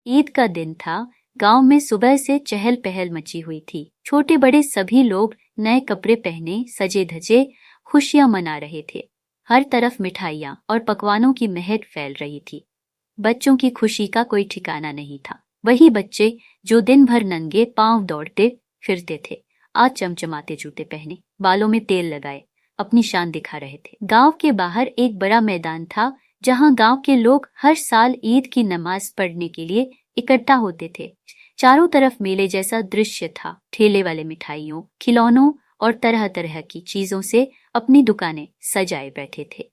ईद का दिन था। गांव में सुबह से चहल पहल मची हुई थी। छोटे बड़े सभी लोग नए कपड़े पहने सजे धजे खुशियां मना रहे थे। हर तरफ मिठाइयां और पकवानों की महक फैल रही थी। बच्चों की खुशी का कोई ठिकाना नहीं था। वही बच्चे जो दिन भर नंगे पांव दौड़ते फिरते थे, आज चमचमाते जूते पहने, बालों में तेल लगाए अपनी शान दिखा रहे थे। गांव के बाहर एक बड़ा मैदान था जहां गांव के लोग हर साल ईद की नमाज पढ़ने के लिए इकट्ठा होते थे। चारों तरफ मेले जैसा दृश्य था। ठेले वाले मिठाइयों, खिलौनों और तरह तरह की चीजों से अपनी दुकानें सजाए बैठे थे।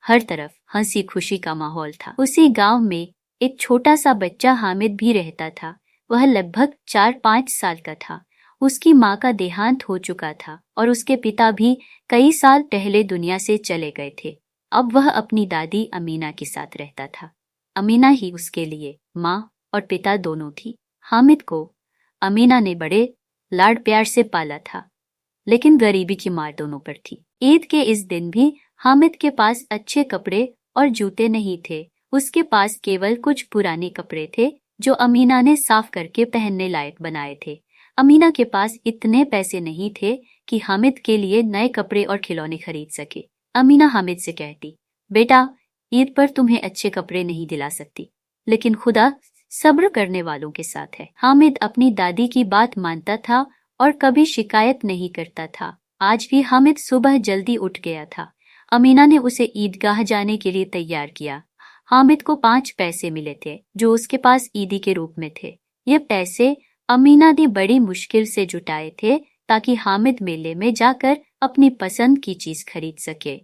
हर तरफ हंसी खुशी का माहौल था। उसी गांव में एक छोटा सा बच्चा हामिद भी रहता था। वह लगभग 4-5 साल का था। उसकी माँ का देहांत हो चुका था और उसके पिता भी कई साल पहले दुनिया से चले गए थे। अब वह अपनी दादी अमीना के साथ रहता था। अमीना ही उसके लिए माँ और पिता दोनों थी। हामिद को अमीना ने बड़े लाड प्यार से पाला था, लेकिन गरीबी की मार दोनों पर थी। ईद के इस दिन भी हामिद के पास अच्छे कपड़े और जूते नहीं थे। उसके पास केवल कुछ पुराने कपड़े थे जो अमीना ने साफ करके पहनने लायक बनाए थे। अमीना के पास इतने पैसे नहीं थे कि हामिद के लिए नए कपड़े और खिलौने खरीद सके। अमीना हामिद से कहती, बेटा, ईद पर तुम्हें अच्छे कपड़े नहीं दिला सकती, लेकिन खुदा सब्र करने वालों के साथ है। हामिद अपनी दादी की बात मानता था और कभी शिकायत नहीं करता था। आज भी हामिद सुबह जल्दी उठ गया था। अमीना ने उसे ईदगाह जाने के लिए तैयार किया। हामिद को 5 पैसे मिले थे जो उसके पास ईदी के रूप में थे। ये पैसे अमीना ने बड़ी मुश्किल से जुटाए थे ताकि हामिद मेले में जाकर अपनी पसंद की चीज खरीद सके।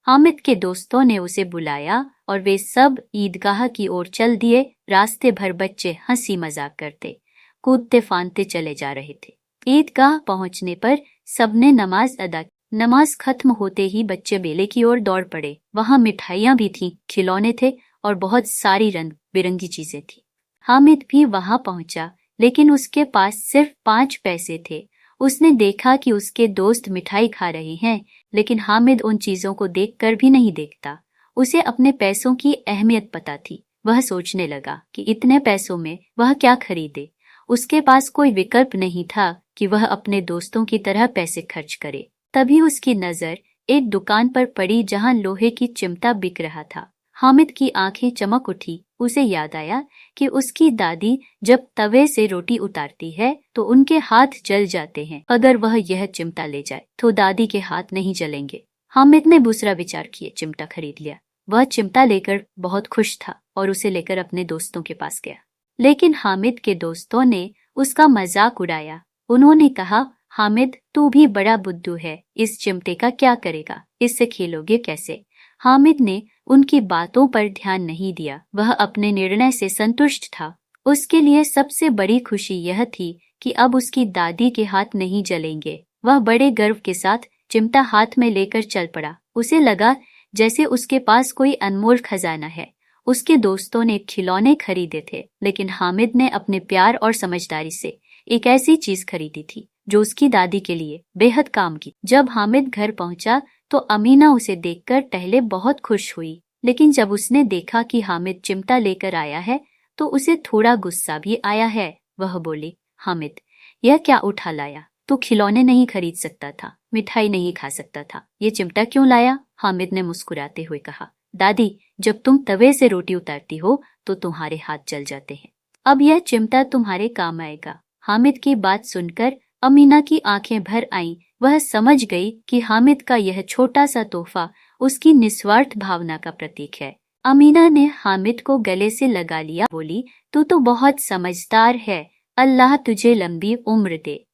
हामिद के दोस्तों ने उसे बुलाया और वे सब ईदगाह की ओर चल दिए। रास्ते भर बच्चे हंसी मजाक करते, कूदते फांदते चले जा रहे थे। ईदगाह पहुंचने पर सबने नमाज अदा की। नमाज खत्म होते ही बच्चे मेले की ओर दौड़ पड़े। वहां मिठाइयां भी थीं, खिलौने थे और बहुत सारी रंग बिरंगी चीजें थी। हामिद भी वहां पहुंचा, लेकिन उसके पास सिर्फ 5 पैसे थे। उसने देखा कि उसके दोस्त मिठाई खा रहे हैं, लेकिन हामिद उन चीजों को देखकर भी नहीं देखता। उसे अपने पैसों की अहमियत पता थी। वह सोचने लगा कि इतने पैसों में वह क्या खरीदे। उसके पास कोई विकल्प नहीं था कि वह अपने दोस्तों की तरह पैसे खर्च करे। तभी उसकी नजर एक दुकान पर पड़ी जहां लोहे की चिमटा बिक रहा था। हामिद की आंखें चमक उठी। उसे याद आया कि उसकी दादी जब तवे से रोटी उतारती है तो उनके हाथ जल जाते हैं। अगर वह यह चिमटा ले जाए तो दादी के हाथ नहीं जलेंगे। हामिद ने दूसरा विचार किए, चिमटा खरीद लिया। वह चिमटा लेकर बहुत खुश था और उसे लेकर अपने दोस्तों के पास गया। लेकिन हामिद के दोस्तों ने उसका मजाक उड़ाया। उन्होंने कहा, हामिद, तू भी बड़ा बुद्धू है, इस चिमटे का क्या करेगा, इससे खेलोगे कैसे? हामिद ने उनकी बातों पर ध्यान नहीं दिया। वह अपने निर्णय से संतुष्ट था। उसके लिए सबसे बड़ी खुशी यह थी कि अब उसकी दादी के हाथ नहीं जलेंगे। वह बड़े गर्व के साथ चिमटा हाथ में लेकर चल पड़ा। उसे लगा जैसे उसके पास कोई अनमोल खजाना है। उसके दोस्तों ने खिलौने खरीदे थे, लेकिन हामिद ने अपने प्यार और समझदारी से एक ऐसी चीज खरीदी थी जो उसकी दादी के लिए बेहद काम की। जब हामिद घर पहुंचा तो अमीना उसे देखकर पहले बहुत खुश हुई, लेकिन जब उसने देखा कि हामिद चिमटा लेकर आया है तो उसे थोड़ा गुस्सा भी आया है। वह बोली, हामिद, यह क्या उठा लाया? तू खिलौने नहीं खरीद सकता था, मिठाई नहीं खा सकता था, ये चिमटा क्यों लाया? हामिद ने मुस्कुराते हुए कहा, दादी, जब तुम तवे से रोटी उतारती हो तो तुम्हारे हाथ जल जाते हैं। अब यह चिमटा तुम्हारे काम आएगा। हामिद की बात सुनकर अमीना की आंखें भर आईं। वह समझ गई कि हामिद का यह छोटा सा तोहफा उसकी निस्वार्थ भावना का प्रतीक है। अमीना ने हामिद को गले से लगा लिया, बोली, तू तो बहुत समझदार है, अल्लाह तुझे लंबी उम्र दे।